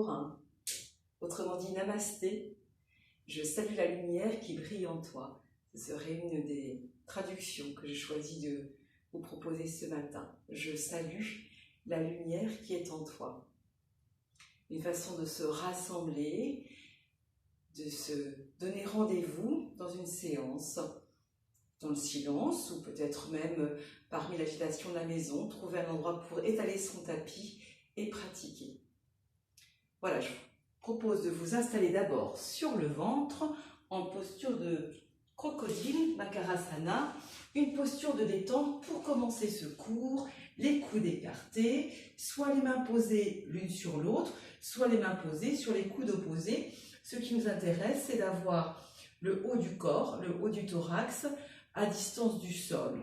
contemporain. Autrement dit, namasté. Je salue la lumière qui brille en toi. Ce serait une des traductions que j'ai choisi de vous proposer ce matin. Je salue la lumière qui est en toi. Une façon de se rassembler, de se donner rendez-vous dans une séance, dans le silence ou peut-être même parmi l'agitation de la maison, trouver un endroit pour étaler son tapis et pratiquer. Voilà, je vous propose de vous installer d'abord sur le ventre en posture de crocodile, Makarasana, une posture de détente pour commencer ce cours, les coudes écartés, soit les mains posées l'une sur l'autre, soit les mains posées sur les coudes opposés. Ce qui nous intéresse, c'est d'avoir le haut du corps, le haut du thorax, à distance du sol.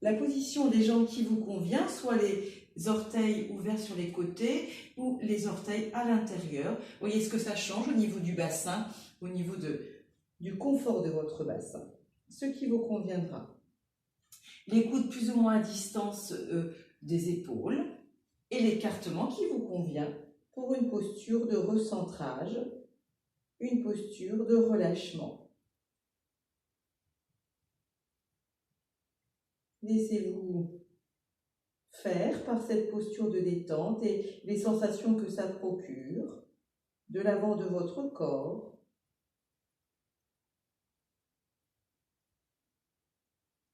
La position des jambes qui vous convient, soit les orteils ouverts sur les côtés ou les orteils à l'intérieur. Vous voyez ce que ça change au niveau du bassin, au niveau du confort de votre bassin, ce qui vous conviendra. Les coudes plus ou moins à distance des épaules et l'écartement qui vous convient pour une posture de recentrage, une posture de relâchement. Laissez-vous faire par cette posture de détente et les sensations que ça procure de l'avant de votre corps.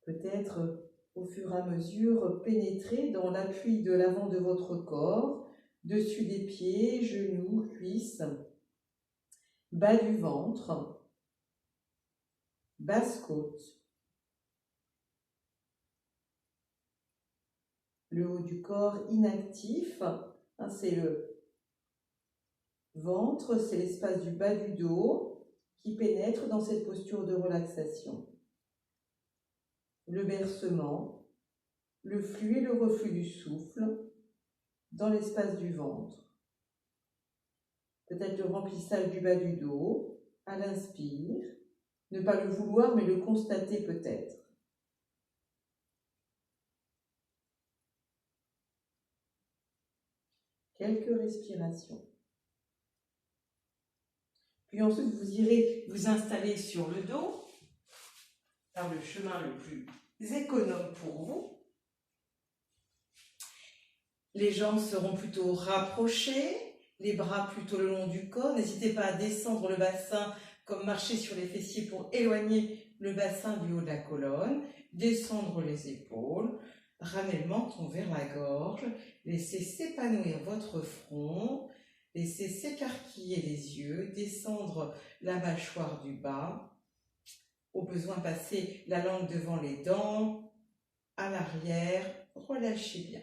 Peut-être au fur et à mesure pénétrer dans l'appui de l'avant de votre corps, dessus des pieds, genoux, cuisses, bas du ventre, basse-côte. Le haut du corps inactif, c'est le ventre, c'est l'espace du bas du dos qui pénètre dans cette posture de relaxation. Le bercement, le flux et le reflux du souffle dans l'espace du ventre. Peut-être le remplissage du bas du dos à l'inspire, ne pas le vouloir mais le constater peut-être. Quelques respirations. Puis ensuite, vous irez vous installer sur le dos, par le chemin le plus économe pour vous. Les jambes seront plutôt rapprochées, les bras plutôt le long du corps. N'hésitez pas à descendre le bassin comme marcher sur les fessiers pour éloigner le bassin du haut de la colonne. Descendre les épaules, ramener le menton vers la gorge, laissez s'épanouir votre front, laissez s'écarquiller les yeux, descendre la mâchoire du bas. Au besoin, passer la langue devant les dents, à l'arrière, relâchez bien.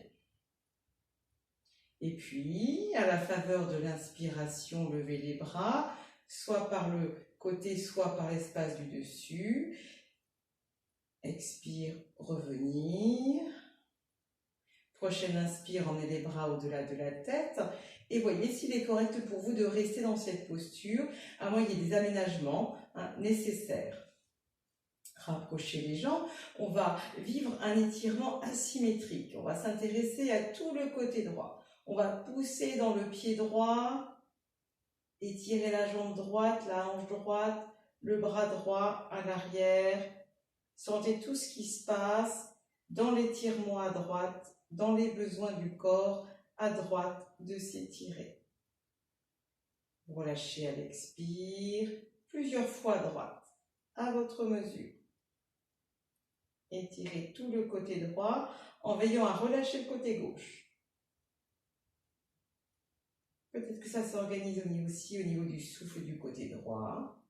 Et puis, à la faveur de l'inspiration, levez les bras, soit par le côté, soit par l'espace du dessus. Expire, revenir. Prochaine inspire, emmenez les bras au-delà de la tête. Et voyez s'il est correct pour vous de rester dans cette posture, à moins qu'il y ait des aménagements nécessaires. Rapprochez les jambes. On va vivre un étirement asymétrique. On va s'intéresser à tout le côté droit. On va pousser dans le pied droit, étirer la jambe droite, la hanche droite, le bras droit à l'arrière. Sentez tout ce qui se passe dans l'étirement à droite, dans les besoins du corps à droite de s'étirer. Relâchez à l'expire, plusieurs fois à droite, à votre mesure. Étirez tout le côté droit en veillant à relâcher le côté gauche. Peut-être que ça s'organise aussi au niveau du souffle du côté droit.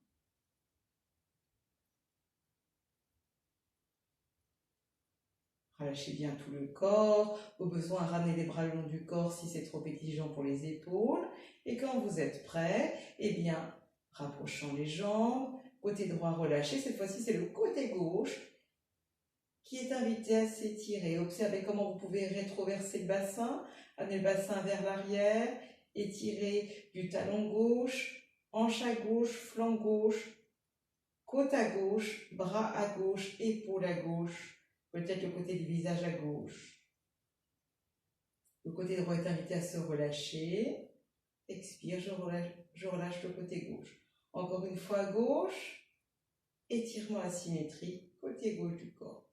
Relâchez bien tout le corps. Au besoin, ramenez les bras le long du corps si c'est trop exigeant pour les épaules. Et quand vous êtes prêt, eh bien, rapprochant les jambes, côté droit relâché. Cette fois-ci, c'est le côté gauche qui est invité à s'étirer. Observez comment vous pouvez rétroverser le bassin, amener le bassin vers l'arrière, étirer du talon gauche, hanche à gauche, flanc gauche, côte à gauche, bras à gauche, épaule à gauche, peut-être le côté du visage à gauche. Le côté droit est invité à se relâcher. Expire, je relâche le côté gauche. Encore une fois, gauche. Étirement asymétrique, côté gauche du corps.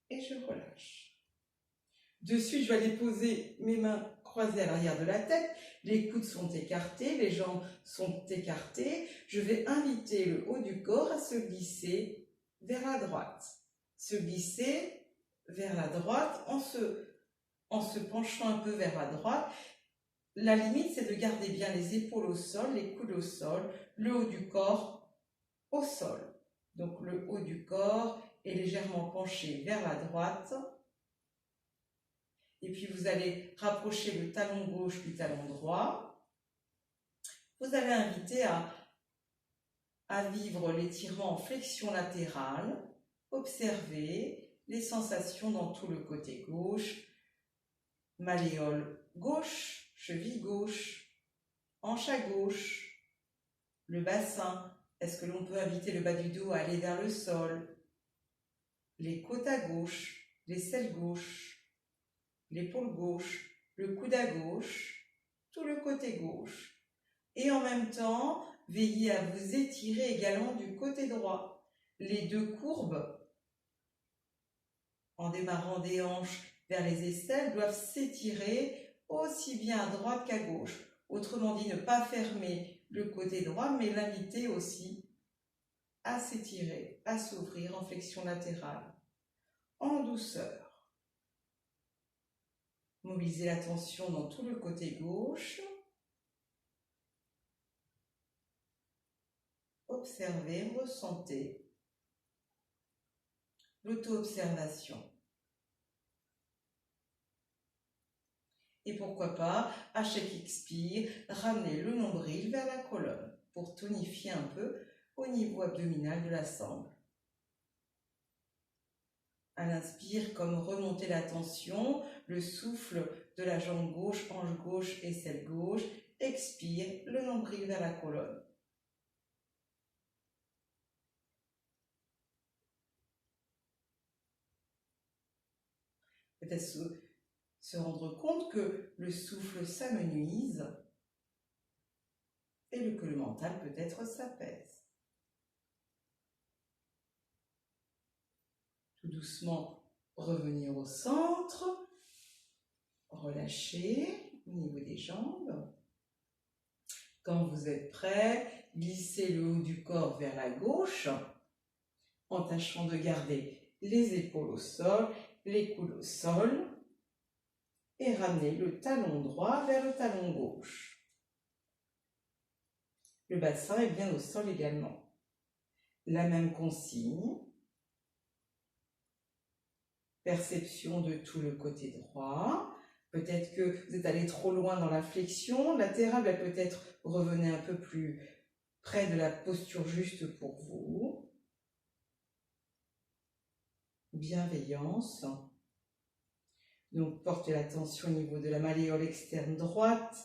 Et je relâche. De suite, je vais aller poser mes mains croisées à l'arrière de la tête. Les coudes sont écartés, les jambes sont écartées. Je vais inviter le haut du corps à se glisser vers la droite. Se glisser vers la droite en se penchant un peu vers la droite. La limite, c'est de garder bien les épaules au sol, les coudes au sol, le haut du corps au sol. Donc le haut du corps est légèrement penché vers la droite. Et puis vous allez rapprocher le talon gauche du talon droit. Vous allez inviter à vivre l'étirement en flexion latérale. Observez les sensations dans tout le côté gauche. Malléole gauche, cheville gauche, hanche à gauche, le bassin. Est-ce que l'on peut inviter le bas du dos à aller vers le sol? Les côtes à gauche, l'aisselle gauche, l'épaule gauche, le coude à gauche, tout le côté gauche. Et en même temps, veillez à vous étirer également du côté droit. Les deux courbes, en démarrant des hanches vers les aisselles, doivent s'étirer aussi bien à droite qu'à gauche. Autrement dit, ne pas fermer le côté droit, mais l'inviter aussi à s'étirer, à s'ouvrir en flexion latérale, en douceur. Mobilisez la tension dans tout le côté gauche. Observez, ressentez l'auto-observation. Et pourquoi pas, à chaque expire, ramener le nombril vers la colonne pour tonifier un peu au niveau abdominal de la sangle. À l'inspire, comme remonter la tension, le souffle de la jambe gauche, hanche gauche, aisselle gauche. Expire, le nombril vers la colonne. Peut-être se rendre compte que le souffle s'amenuise et que le mental peut-être s'apaise. Tout doucement, revenir au centre, relâcher au niveau des jambes. Quand vous êtes prêt, glissez le haut du corps vers la gauche, en tâchant de garder les épaules au sol, les coudes au sol, et ramenez le talon droit vers le talon gauche. Le bassin est bien au sol également. La même consigne. Perception de tout le côté droit. Peut-être que vous êtes allé trop loin dans la flexion latérale, peut-être revenez un peu plus près de la posture juste pour vous. Bienveillance. Donc portez l'attention au niveau de la malléole externe droite,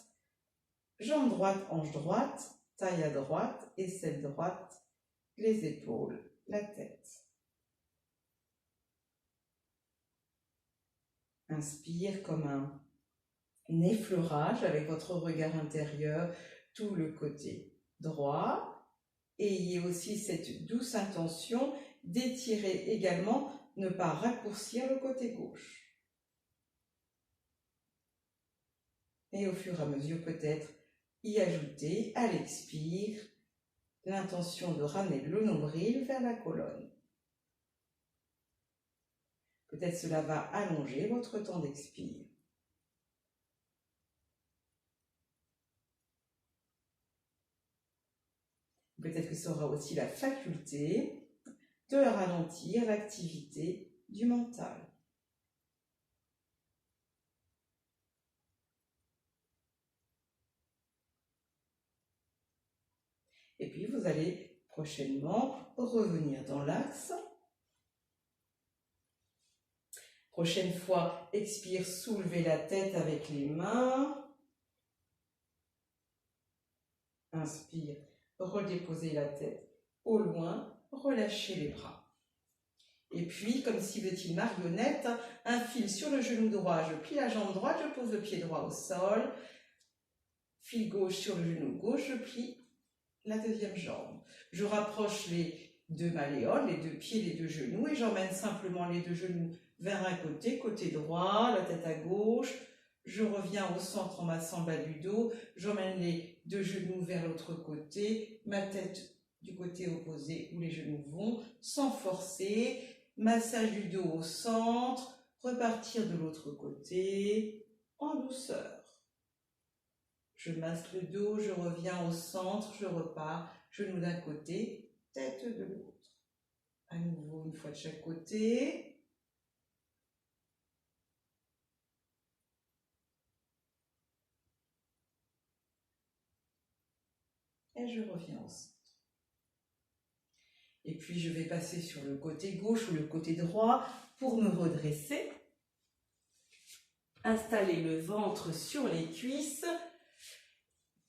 jambe droite, hanche droite, taille à droite, aisselle droite, les épaules, la tête. Inspire comme un effleurage avec votre regard intérieur, tout le côté droit. Et ayez aussi cette douce intention d'étirer également, ne pas raccourcir le côté gauche. Et au fur et à mesure, peut-être, y ajouter à l'expire l'intention de ramener le nombril vers la colonne. Peut-être cela va allonger votre temps d'expire. Peut-être que ça aura aussi la faculté de ralentir l'activité du mental. Et puis vous allez prochainement revenir dans l'axe. Prochaine fois, expire, soulevez la tête avec les mains. Inspire, redéposez la tête au loin, relâchez les bras. Et puis, comme si vous étiez une marionnette, un fil sur le genou droit, je plie la jambe droite, je pose le pied droit au sol. Fil gauche sur le genou gauche, je plie la deuxième jambe. Je rapproche les deux malléoles, les deux pieds, les deux genoux, et j'emmène simplement les deux genoux vers un côté, côté droit, la tête à gauche. Je reviens au centre en massant le bas du dos. J'emmène les deux genoux vers l'autre côté, ma tête du côté opposé où les genoux vont, sans forcer. Massage du dos au centre, repartir de l'autre côté, en douceur. Je masse le dos, je reviens au centre, je repars, genou d'un côté, tête de l'autre. À nouveau, une fois de chaque côté. Et je reviens au centre. Et puis, je vais passer sur le côté gauche ou le côté droit pour me redresser. Installer le ventre sur les cuisses.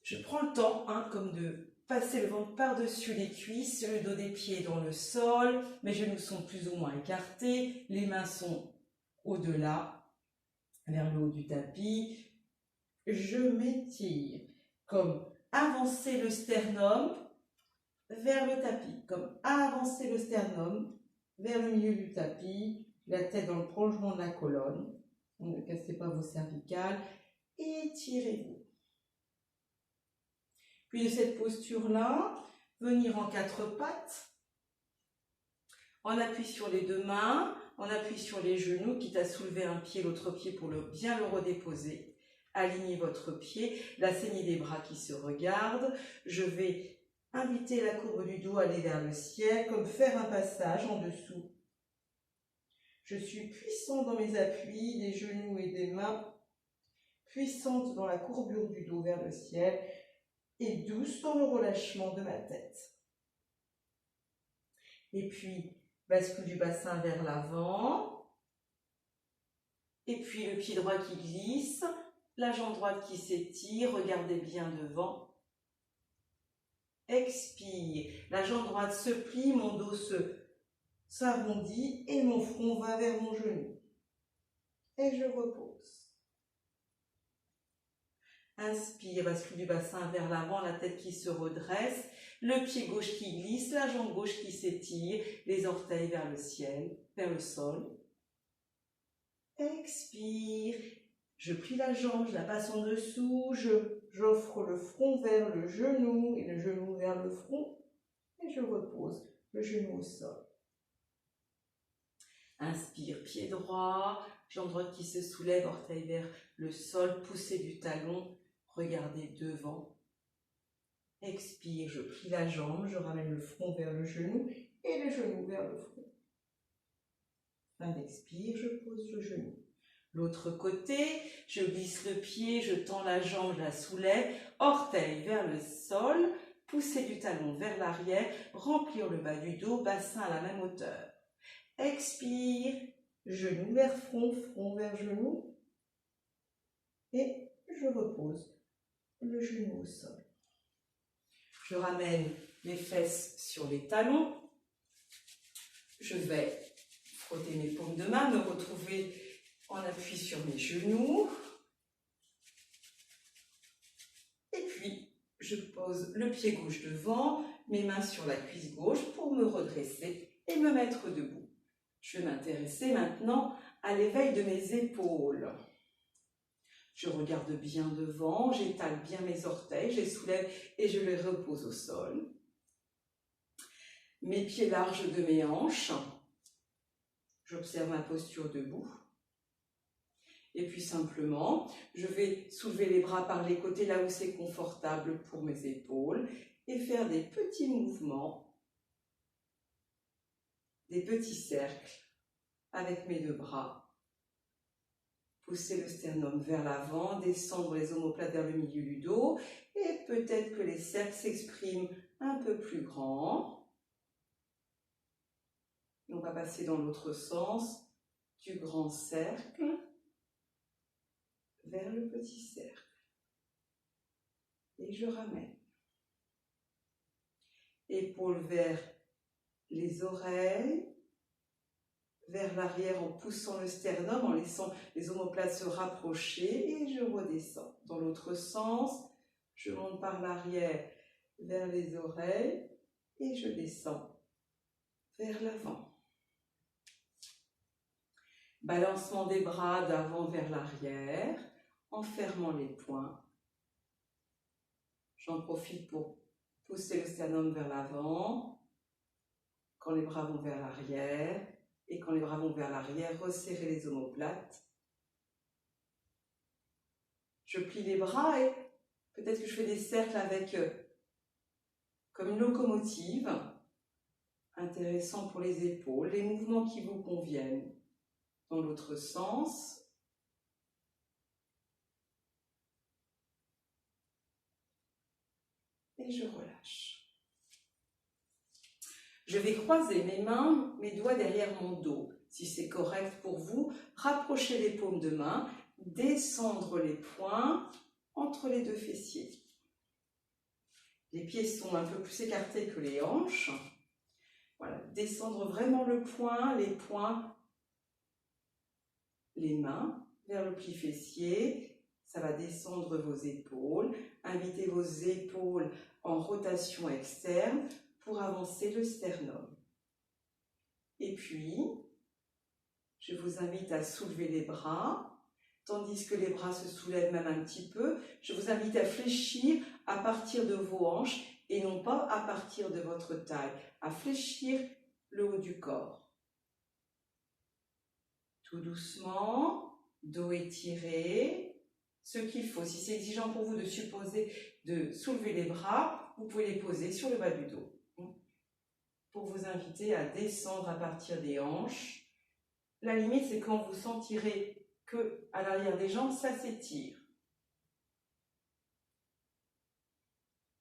Je prends le temps, comme de passer le ventre par-dessus les cuisses, le dos des pieds dans le sol, mes genoux sont plus ou moins écartés, les mains sont au-delà, vers le haut du tapis. Je m'étire, comme avancer le sternum vers le tapis, comme avancer le sternum vers le milieu du tapis, la tête dans le prolongement de la colonne. Ne cassez pas vos cervicales, étirez-vous. Puis de cette posture-là, venir en quatre pattes, on appuie sur les deux mains, on appuie sur les genoux, quitte à soulever un pied, l'autre pied pour bien le redéposer. Alignez votre pied, la saignée des bras qui se regardent. Je vais inviter la courbe du dos à aller vers le ciel, comme faire un passage en dessous. Je suis puissante dans mes appuis, des genoux et des mains, puissante dans la courbure du dos vers le ciel, et douce dans le relâchement de ma tête. Et puis, bascule du bassin vers l'avant. Et puis, le pied droit qui glisse, la jambe droite qui s'étire, regardez bien devant. Expire, la jambe droite se plie, mon dos s'arrondit et mon front va vers mon genou. Et je repose. Inspire, bascule du bassin vers l'avant, la tête qui se redresse, le pied gauche qui glisse, la jambe gauche qui s'étire, les orteils vers le ciel, vers le sol. Expire, je plie la jambe, je la passe en dessous, j'offre le front vers le genou et le genou vers le front et je repose le genou au sol. Inspire, pied droit, jambe droite qui se soulève, orteil vers le sol, poussée du talon. Regardez devant. Expire, je plie la jambe, je ramène le front vers le genou et le genou vers le front. Fin d'expire, je pose le genou. L'autre côté, je glisse le pied, je tends la jambe, je la soulève, orteil vers le sol, pousser du talon vers l'arrière, remplir le bas du dos, bassin à la même hauteur. Expire, genou vers front, front vers genou et je repose le genou au sol. Je ramène les fesses sur les talons. Je vais frotter mes paumes de main, me retrouver en appui sur mes genoux. Et puis, je pose le pied gauche devant, mes mains sur la cuisse gauche pour me redresser et me mettre debout. Je vais m'intéresser maintenant à l'éveil de mes épaules. Je regarde bien devant, j'étale bien mes orteils, je les soulève et je les repose au sol. Mes pieds larges de mes hanches. J'observe ma posture debout. Et puis simplement, je vais soulever les bras par les côtés là où c'est confortable pour mes épaules et faire des petits mouvements, des petits cercles avec mes deux bras. Pousser le sternum vers l'avant, descendre les omoplates vers le milieu du dos et peut-être que les cercles s'expriment un peu plus grands. Et on va passer dans l'autre sens, du grand cercle vers le petit cercle. Et je ramène. Épaules vers les oreilles. vers l'arrière en poussant le sternum, en laissant les omoplates se rapprocher et je redescends. Dans l'autre sens, je monte par l'arrière vers les oreilles et je descends vers l'avant. Balancement des bras d'avant vers l'arrière en fermant les poings. J'en profite pour pousser le sternum vers l'avant. Quand les bras vont vers l'arrière, et quand les bras vont vers l'arrière, resserrez les omoplates. Je plie les bras et peut-être que je fais des cercles avec, comme une locomotive, intéressant pour les épaules, les mouvements qui vous conviennent. Dans l'autre sens. Et je relâche. Je vais croiser mes mains, mes doigts derrière mon dos. Si c'est correct pour vous, rapprochez les paumes de main, descendre les poings entre les deux fessiers. Les pieds sont un peu plus écartés que les hanches. Voilà, descendre vraiment le poing, les poings, les mains vers le pli fessier. Ça va descendre vos épaules. Invitez vos épaules en rotation externe pour avancer le sternum. Et puis, je vous invite à soulever les bras, tandis que les bras se soulèvent même un petit peu. Je vous invite à fléchir à partir de vos hanches et non pas à partir de votre taille, à fléchir le haut du corps. Tout doucement, dos étiré, ce qu'il faut. Si c'est exigeant pour vous de soulever les bras, vous pouvez les poser sur le bas du dos. Pour vous inviter à descendre à partir des hanches. La limite, c'est quand vous sentirez que à l'arrière des jambes, ça s'étire.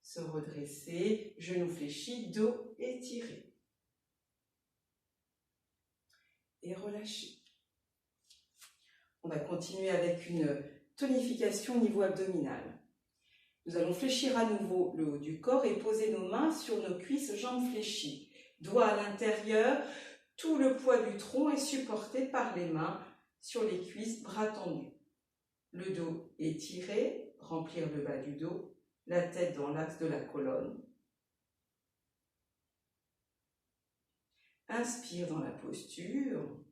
Se redresser, genoux fléchis, dos étiré. Et relâcher. On va continuer avec une tonification au niveau abdominal. Nous allons fléchir à nouveau le haut du corps et poser nos mains sur nos cuisses, jambes fléchies. Doigts à l'intérieur, tout le poids du tronc est supporté par les mains sur les cuisses, bras tendus. Le dos étiré, remplir le bas du dos, la tête dans l'axe de la colonne. Inspire dans la posture.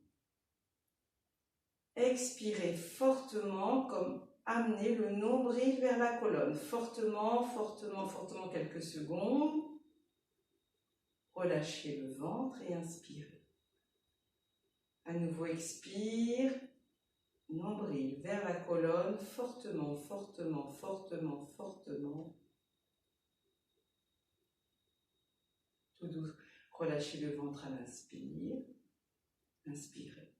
Expirez fortement comme amener le nombril vers la colonne. Fortement, fortement, fortement quelques secondes. Relâchez le ventre et inspirez. À nouveau, expire. Nombril vers la colonne, fortement, fortement, fortement, fortement. Tout doux. Relâchez le ventre à l'inspire. Inspirez.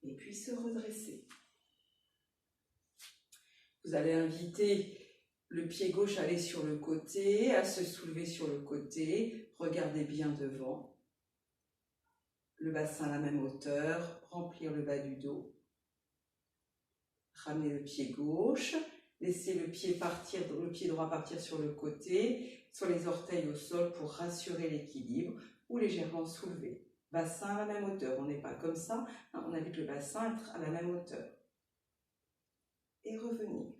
Et puis se redresser. Vous allez inviter le pied gauche à aller sur le côté, à se soulever sur le côté. Regardez bien devant. Le bassin à la même hauteur. Remplir le bas du dos. Ramenez le pied gauche. Laissez le pied droit partir sur le côté, sur les orteils au sol pour rassurer l'équilibre ou légèrement soulever. Bassin à la même hauteur. On n'est pas comme ça. On invite le bassin à être à la même hauteur. Et revenir.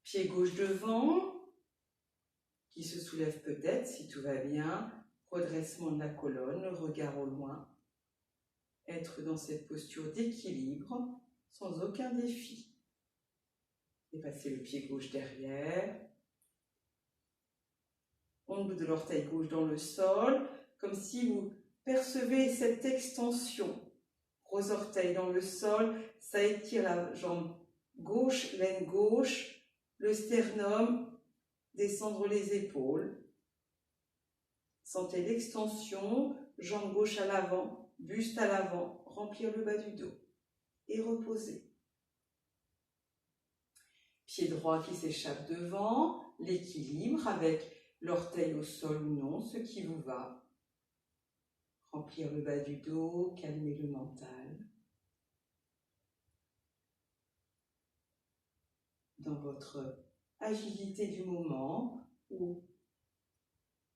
Pied gauche devant, qui se soulève peut-être si tout va bien. Redressement de la colonne, le regard au loin. Être dans cette posture d'équilibre sans aucun défi. Et passer le pied gauche derrière. Ongle de l'orteil gauche dans le sol, comme si vous percevez cette extension. Gros orteil dans le sol, ça étire la jambe gauche, l'aine gauche, le sternum, descendre les épaules. Sentez l'extension, jambe gauche à l'avant, buste à l'avant, remplir le bas du dos et reposer. Pied droit qui s'échappe devant, l'équilibre avec l'orteil au sol ou non, ce qui vous va. Remplir le bas du dos, calmer le mental. Dans votre agilité du moment ou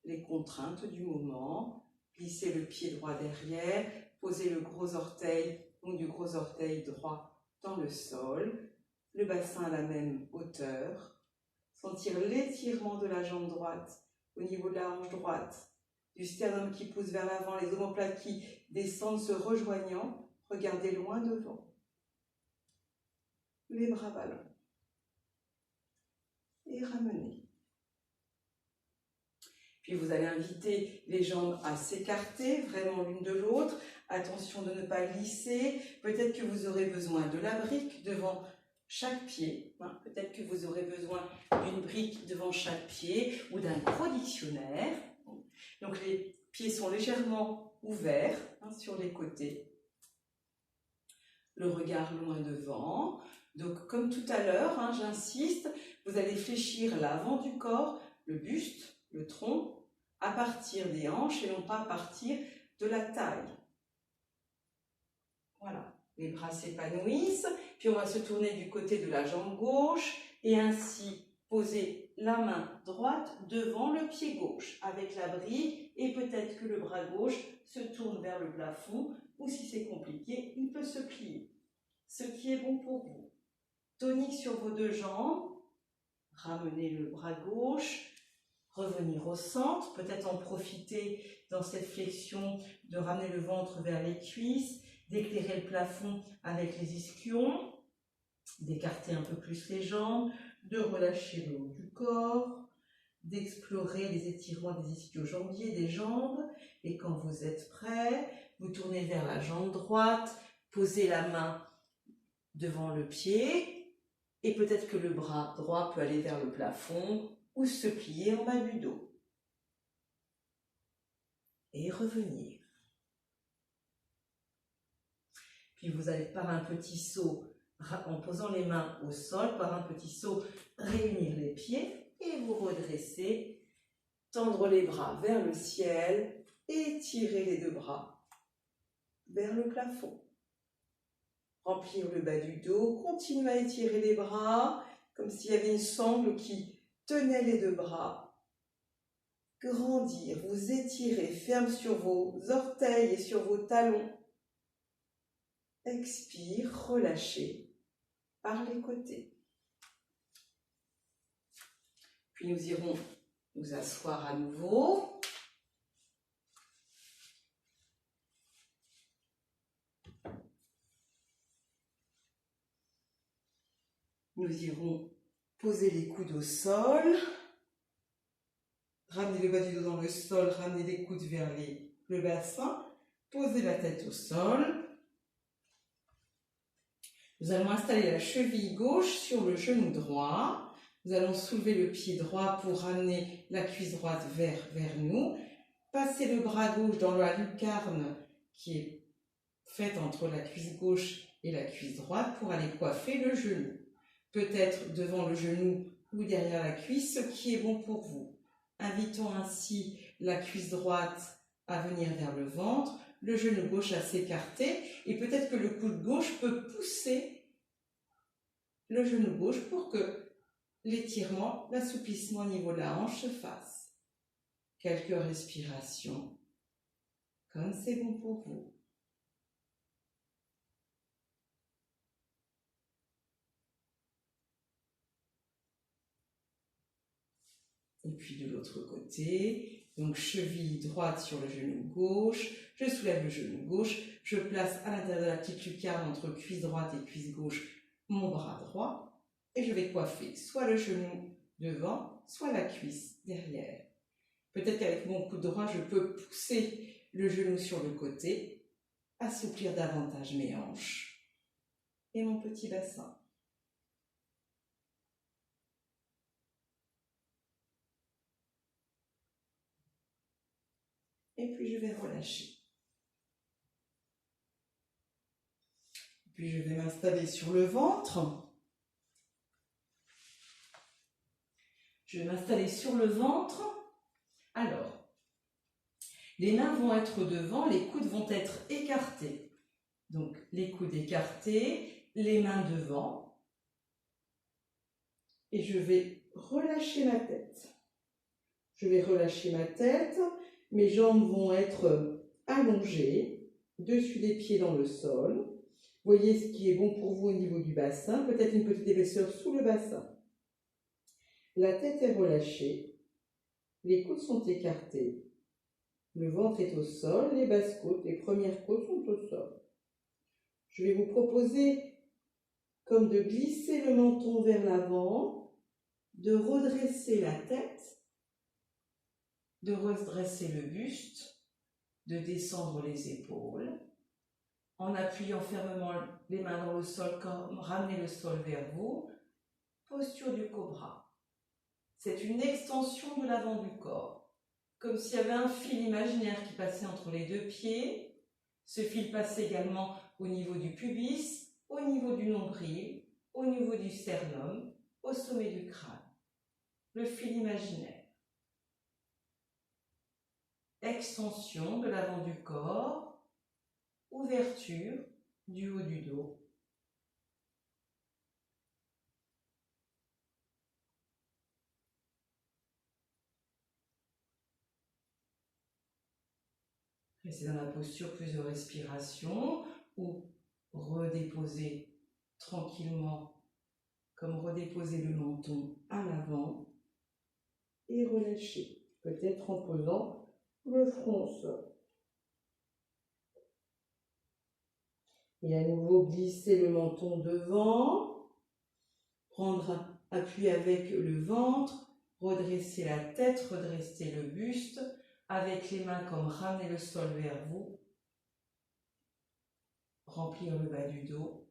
les contraintes du moment, glissez le pied droit derrière, posez le gros orteil, donc du gros orteil droit dans le sol, le bassin à la même hauteur, sentir l'étirement de la jambe droite au niveau de la hanche droite, du sternum qui pousse vers l'avant, les omoplates qui descendent se rejoignant, regardez loin devant, les bras ballants, et ramenez. Puis vous allez inviter les jambes à s'écarter vraiment l'une de l'autre. Attention de ne pas glisser. Peut-être que vous aurez besoin de la brique devant chaque pied. Peut-être que vous aurez besoin d'une brique devant chaque pied ou d'un gros dictionnaire. Donc les pieds sont légèrement ouverts sur les côtés. Le regard loin devant. Donc comme tout à l'heure, j'insiste, vous allez fléchir l'avant du corps, le buste, le tronc, à partir des hanches et non pas à partir de la taille. Voilà, les bras s'épanouissent, puis on va se tourner du côté de la jambe gauche et ainsi poser la main droite devant le pied gauche avec la brique et peut-être que le bras gauche se tourne vers le plafond ou si c'est compliqué, il peut se plier. Ce qui est bon pour vous. Tonique sur vos deux jambes, ramenez le bras gauche, revenir au centre, peut-être en profiter dans cette flexion de ramener le ventre vers les cuisses, d'éclairer le plafond avec les ischions, d'écarter un peu plus les jambes, de relâcher le haut du corps, d'explorer les étirements des ischio-jambiers, des jambes, et quand vous êtes prêt, vous tournez vers la jambe droite, posez la main devant le pied, et peut-être que le bras droit peut aller vers le plafond, ou se plier en bas du dos. Et revenir. Puis vous allez par un petit saut, en posant les mains au sol, par un petit saut, réunir les pieds et vous redresser, tendre les bras vers le ciel et tirer les deux bras vers le plafond. Remplir le bas du dos, continuez à étirer les bras comme s'il y avait une sangle qui tenez les deux bras, grandir, vous étirez, ferme sur vos orteils et sur vos talons. Expire, relâchez par les côtés. Puis nous irons nous asseoir à nouveau. Nous irons poser les coudes au sol, ramenez le bas du dos dans le sol, ramenez les coudes vers le bassin, posez la tête au sol. Nous allons installer la cheville gauche sur le genou droit. Nous allons soulever le pied droit pour ramener la cuisse droite vers nous. Passer le bras gauche dans la lucarne qui est faite entre la cuisse gauche et la cuisse droite pour aller coiffer le genou. Peut-être devant le genou ou derrière la cuisse, ce qui est bon pour vous. Invitons ainsi la cuisse droite à venir vers le ventre, le genou gauche à s'écarter et peut-être que le coude gauche peut pousser le genou gauche pour que l'étirement, l'assouplissement au niveau de la hanche se fasse. Quelques respirations, comme c'est bon pour vous. Et puis de l'autre côté, donc cheville droite sur le genou gauche, je soulève le genou gauche, je place à l'intérieur de la petite lucarne entre cuisse droite et cuisse gauche mon bras droit et je vais coiffer soit le genou devant, soit la cuisse derrière. Peut-être qu'avec mon coude droit, je peux pousser le genou sur le côté, assouplir davantage mes hanches et mon petit bassin. Et puis je vais relâcher. Puis je vais m'installer sur le ventre. Je vais m'installer sur le ventre. Alors, les mains vont être devant, les coudes vont être écartés. Donc, les coudes écartés, les mains devant. Et je vais relâcher ma tête. Je vais relâcher ma tête Mes jambes vont être allongées, dessus des pieds dans le sol. Voyez ce qui est bon pour vous au niveau du bassin, peut-être une petite épaisseur sous le bassin. La tête est relâchée, les coudes sont écartés, le ventre est au sol, les basses côtes, les premières côtes sont au sol. Je vais vous proposer comme de glisser le menton vers l'avant, de redresser la tête, de redresser le buste, de descendre les épaules, en appuyant fermement les mains dans le sol, comme ramener le sol vers vous, posture du cobra. C'est une extension de l'avant du corps, comme s'il y avait un fil imaginaire qui passait entre les deux pieds. Ce fil passait également au niveau du pubis, au niveau du nombril, au niveau du sternum, au sommet du crâne. Le fil imaginaire. Extension de l'avant du corps, ouverture du haut du dos. Restez dans la posture plus de respiration ou redéposer tranquillement, comme redéposer le menton à l'avant et relâcher, peut-être en posant le front au sol. Et à nouveau glisser le menton devant, prendre appui avec le ventre, redresser la tête, redresser le buste, avec les mains comme ramener le sol vers vous, remplir le bas du dos,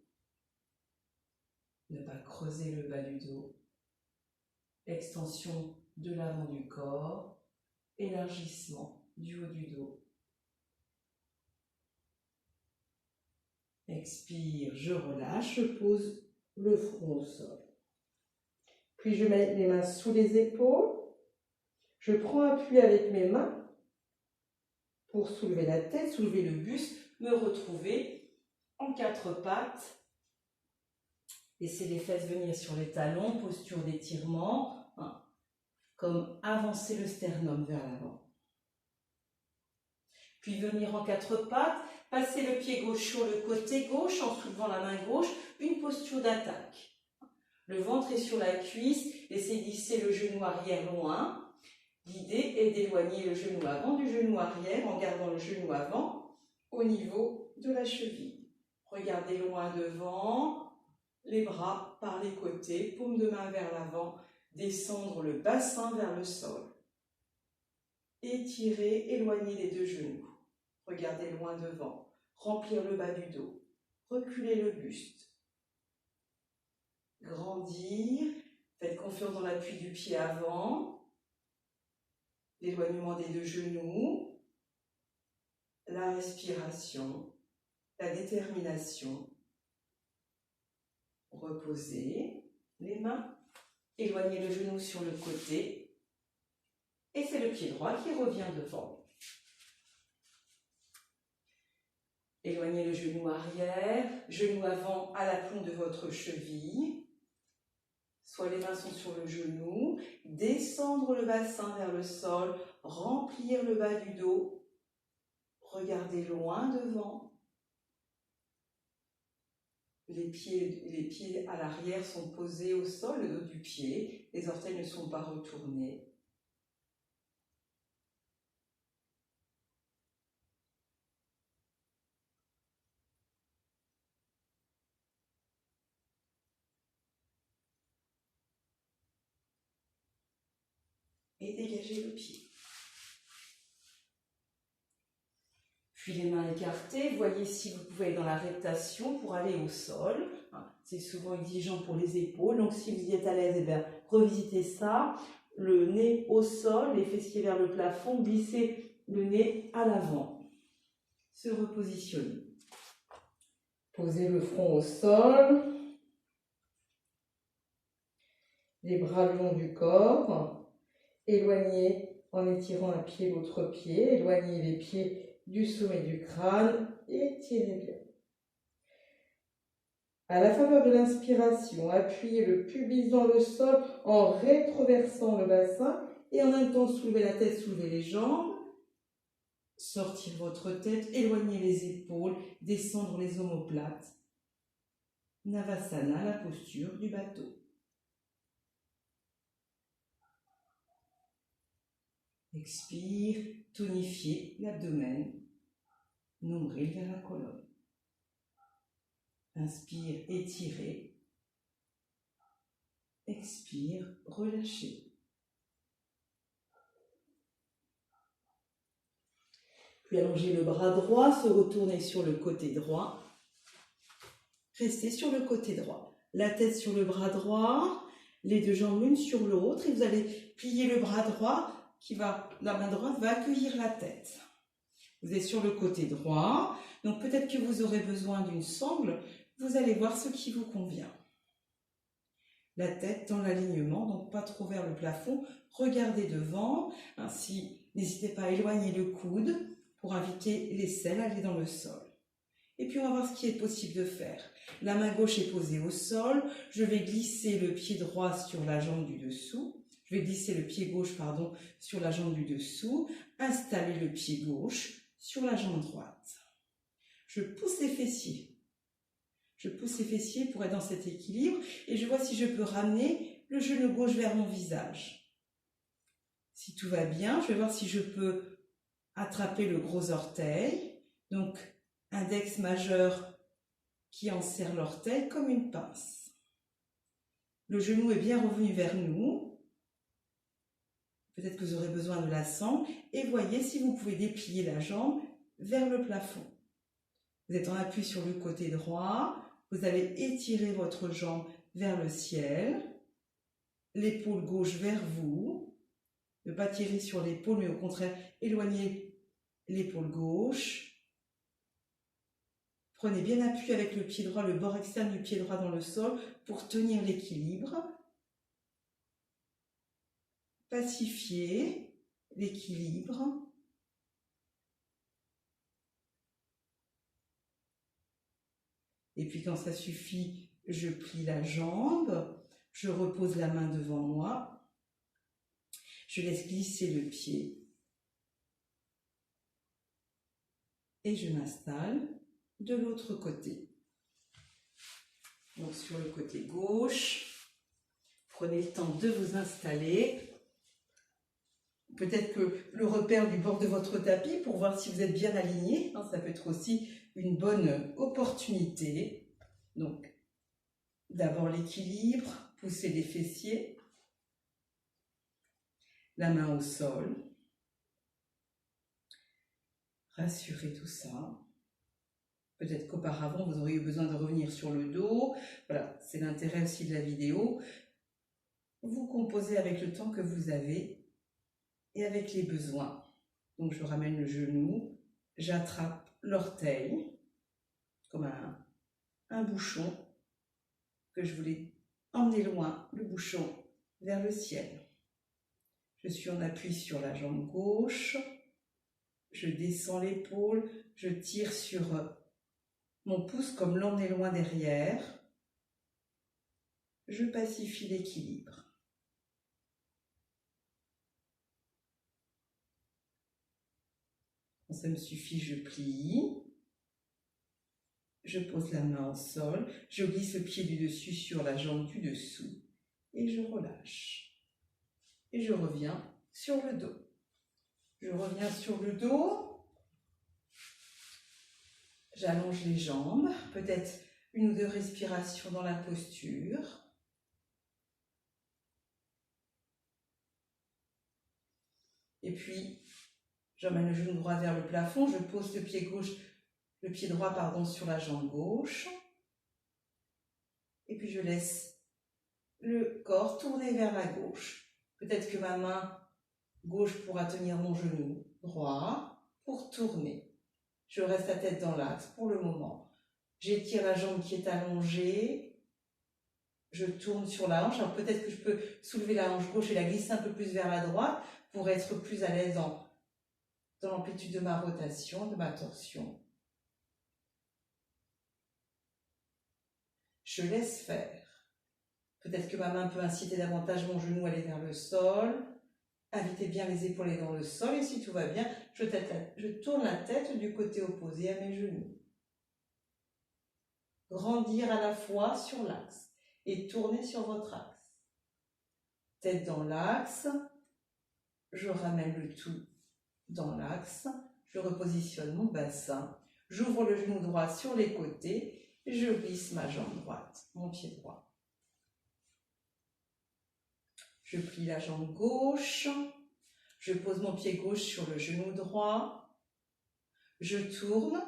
ne pas creuser le bas du dos, extension de l'avant du corps, élargissement du haut du dos. Expire, je relâche, je pose le front au sol. Puis je mets les mains sous les épaules, je prends appui avec mes mains pour soulever la tête, soulever le buste, me retrouver en quatre pattes. Laissez les fesses venir sur les talons, posture d'étirement, comme avancer le sternum vers l'avant. Puis venir en quatre pattes, passer le pied gauche sur le côté gauche en soulevant la main gauche, une posture d'attaque. Le ventre est sur la cuisse, laissez glisser le genou arrière loin. L'idée est d'éloigner le genou avant du genou arrière en gardant le genou avant au niveau de la cheville. Regardez loin devant, les bras par les côtés, paume de main vers l'avant, descendre le bassin vers le sol. Étirez, éloignez les deux genoux. Regardez loin devant, remplir le bas du dos, reculer le buste. Grandir, faites confiance dans l'appui du pied avant. L'éloignement des deux genoux, la respiration, la détermination. Reposez les mains, éloignez le genou sur le côté et c'est le pied droit qui revient devant. Éloignez le genou arrière, genou avant à l'aplomb de votre cheville. Soit les mains sont sur le genou, descendre le bassin vers le sol, remplir le bas du dos, regardez loin devant. Les pieds à l'arrière sont posés au sol, le dos du pied, les orteils ne sont pas retournés. Et dégagez le pied. Puis les mains écartées, voyez si vous pouvez aller dans la reptation pour aller au sol. C'est souvent exigeant pour les épaules, donc si vous y êtes à l'aise, eh bien, revisitez ça. Le nez au sol, les fessiers vers le plafond, glissez le nez à l'avant. Se repositionner. Posez le front au sol. Les bras le long du corps. Éloignez en étirant un pied l'autre pied. Éloignez les pieds du sommet du crâne. Étirez bien. À la faveur de l'inspiration, appuyez le pubis dans le sol en rétroversant le bassin et en même temps soulevez la tête, soulevez les jambes. sortir votre tête, éloigner les épaules, descendre les omoplates. Navasana, la posture du bateau. Expire, tonifiez l'abdomen, nombril vers la colonne. Inspire, étirez. Expire, relâchez. Puis allongez le bras droit, se retournez sur le côté droit. Restez sur le côté droit. La tête sur le bras droit, les deux jambes l'une sur l'autre et vous allez plier le bras droit la main droite va accueillir la tête. Vous êtes sur le côté droit, donc peut-être que vous aurez besoin d'une sangle. Vous allez voir ce qui vous convient. La tête dans l'alignement, donc pas trop vers le plafond. Regardez devant, ainsi n'hésitez pas à éloigner le coude pour inviter l'aisselle à aller dans le sol. Et puis on va voir ce qui est possible de faire. La main gauche est posée au sol, je vais glisser le pied droit sur la jambe du dessous. Je vais glisser le pied gauche, sur la jambe du dessous, installer le pied gauche sur la jambe droite. Je pousse les fessiers. Je pousse les fessiers pour être dans cet équilibre et je vois si je peux ramener le genou gauche vers mon visage. Si tout va bien, je vais voir si je peux attraper le gros orteil, donc index majeur qui enserre l'orteil comme une pince. Le genou est bien revenu vers nous. Peut-être que vous aurez besoin de la sangle et voyez si vous pouvez déplier la jambe vers le plafond. Vous êtes en appui sur le côté droit, vous allez étirer votre jambe vers le ciel, l'épaule gauche vers vous, ne pas tirer sur l'épaule mais au contraire éloigner l'épaule gauche. Prenez bien appui avec le pied droit, le bord externe du pied droit dans le sol pour tenir l'équilibre. Pacifier l'équilibre. Et puis quand ça suffit, je plie la jambe, je repose la main devant moi, je laisse glisser le pied et je m'installe de l'autre côté. Donc sur le côté gauche, prenez le temps de vous installer. Peut-être que le repère du bord de votre tapis pour voir si vous êtes bien aligné, ça peut être aussi une bonne opportunité. Donc, d'abord l'équilibre, pousser les fessiers, la main au sol, rassurez tout ça. Peut-être qu'auparavant, vous auriez eu besoin de revenir sur le dos. Voilà, c'est l'intérêt aussi de la vidéo. Vous composez avec le temps que vous avez et avec les besoins. Donc je ramène le genou, j'attrape l'orteil comme un bouchon que je voulais emmener loin, le bouchon vers le ciel. Je suis en appui sur la jambe gauche, je descends l'épaule, je tire sur mon pouce comme l'emmener loin derrière. Je pacifie l'équilibre. Quand ça me suffit, je plie. Je pose la main au sol. Je glisse le pied du dessus sur la jambe du dessous. Et je relâche. Et je reviens sur le dos. Je reviens sur le dos. J'allonge les jambes. Peut-être une ou deux respirations dans la posture. Et puis, j'emmène le genou droit vers le plafond, je pose le pied droit sur la jambe gauche. Et puis je laisse le corps tourner vers la gauche. Peut-être que ma main gauche pourra tenir mon genou droit pour tourner. Je reste la tête dans l'axe pour le moment. J'étire la jambe qui est allongée. Je tourne sur la hanche. Alors peut-être que je peux soulever la hanche gauche et la glisser un peu plus vers la droite pour être plus à l'aise dans l'amplitude de ma rotation, de ma torsion. Je laisse faire. Peut-être que ma main peut inciter davantage mon genou à aller vers le sol. Invitez bien les épaules dans le sol et si tout va bien, je tourne la tête du côté opposé à mes genoux. Grandir à la fois sur l'axe et tourner sur votre axe. Tête dans l'axe, je ramène le tout dans l'axe, je repositionne mon bassin, j'ouvre le genou droit sur les côtés, je glisse ma jambe droite, mon pied droit. Je plie la jambe gauche, je pose mon pied gauche sur le genou droit, je tourne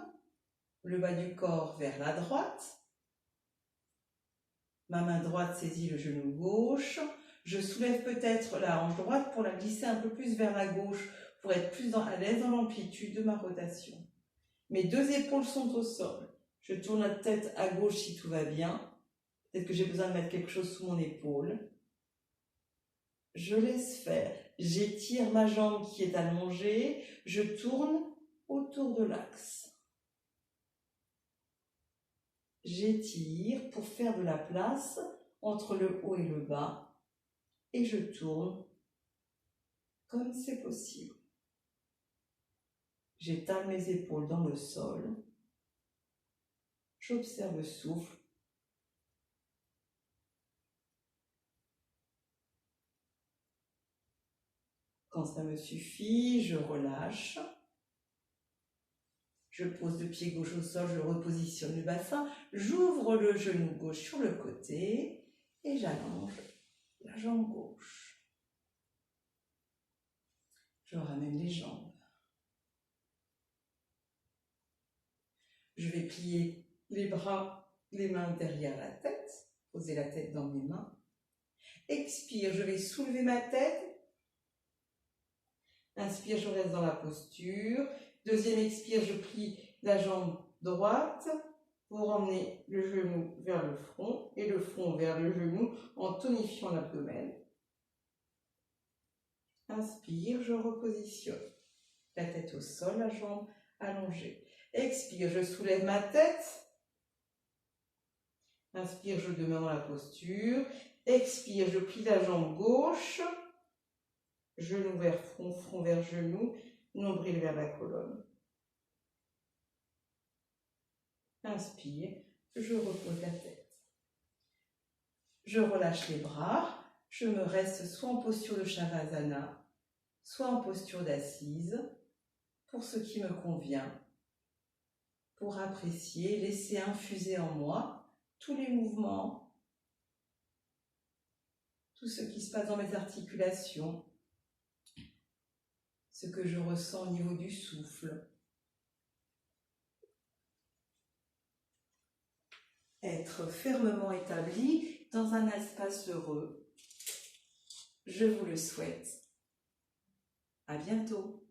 le bas du corps vers la droite, ma main droite saisit le genou gauche, je soulève peut-être la hanche droite pour la glisser un peu plus vers la gauche, pour être plus à l'aise dans l'amplitude de ma rotation. Mes deux épaules sont au sol, je tourne la tête à gauche si tout va bien, peut-être que j'ai besoin de mettre quelque chose sous mon épaule. Je laisse faire, j'étire ma jambe qui est allongée, je tourne autour de l'axe. J'étire pour faire de la place entre le haut et le bas et je tourne comme c'est possible. J'étale mes épaules dans le sol, j'observe le souffle. Quand ça me suffit, je relâche. Je pose le pied gauche au sol, je repositionne le bassin, j'ouvre le genou gauche sur le côté et j'allonge la jambe gauche. Je ramène les jambes. Je vais plier les bras, les mains derrière la tête, poser la tête dans mes mains. Expire, je vais soulever ma tête. Inspire, je reste dans la posture. Deuxième expire, je plie la jambe droite pour emmener le genou vers le front et le front vers le genou en tonifiant l'abdomen. Inspire, je repositionne. La tête au sol, la jambe allongée. Expire, je soulève ma tête. Inspire, je demeure dans la posture. Expire, je plie la jambe gauche. Genou vers front, front vers genou, nombril vers la colonne. Inspire, je repose la tête. Je relâche les bras, je me reste soit en posture de Shavasana, soit en posture d'assise, pour ce qui me convient, pour apprécier, laisser infuser en moi tous les mouvements, tout ce qui se passe dans mes articulations, ce que je ressens au niveau du souffle. Être fermement établi dans un espace heureux. Je vous le souhaite. À bientôt.